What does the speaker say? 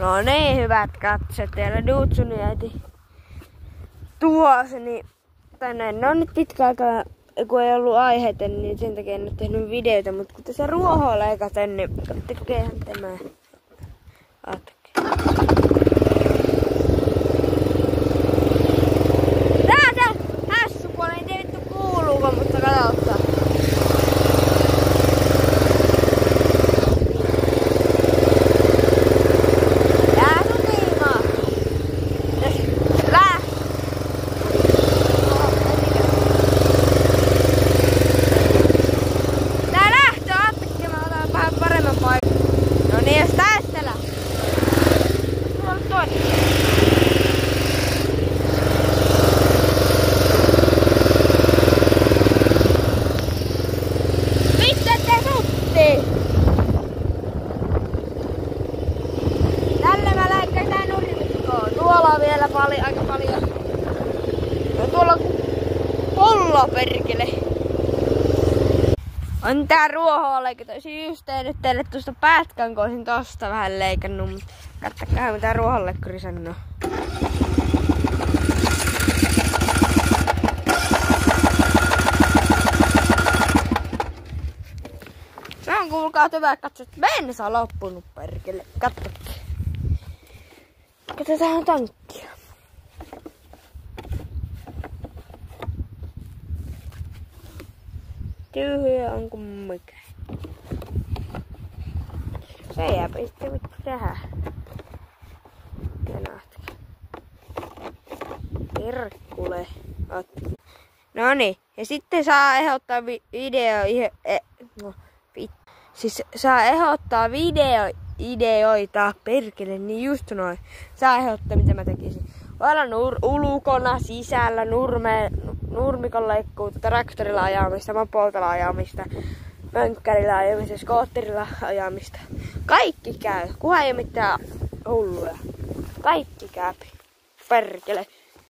No niin, hyvät katset, teillä Dutsuni äiti tuossa, niin tänne on nyt pitkä aikaa, kun ei ollut aiheita, niin sen takia en ole tehnyt videoita, mutta kun tässä ruohoa leikaten, niin tekeehän tämä. Tää se hässypuoli, ei tiedä vittu kuuluuko, mutta katsotaan. Tällä mä lähdetään tää nurmikkoon. Tuolla on vielä aika paljon. No tuolla on pollo perkele. On tää ruohoa leikata. Olisin just tehnyt teille tuosta pätkän, kun olisin tosta vähän leikannut. Mutta katsokaa mitä ruohonleikkuri sanoo. Se on kuulkaa hyvä katsoa, että bensa on loppunut perkele. Katsokaa. Katsotaan tankkia. Tyhjä on kuin mikä. Se jääpä sitten vittu tähän. Kenahtakin. Terkkule. Noniin. Ja sitten saa ehdottaa Siis saa ehdottaa videoita perkele, niin just noin. Saa ehdottaa mitä mä tekisin. Voi olla ulkona, sisällä, nurmikon leikkuutta, traktorilla ajamista, mopoltalla ajamista, pönkkärillä ajamista, skootterilla ajamista. Kaikki käy. Kunhan ei ole mitään hulluja. Kaikki käy. Perkele.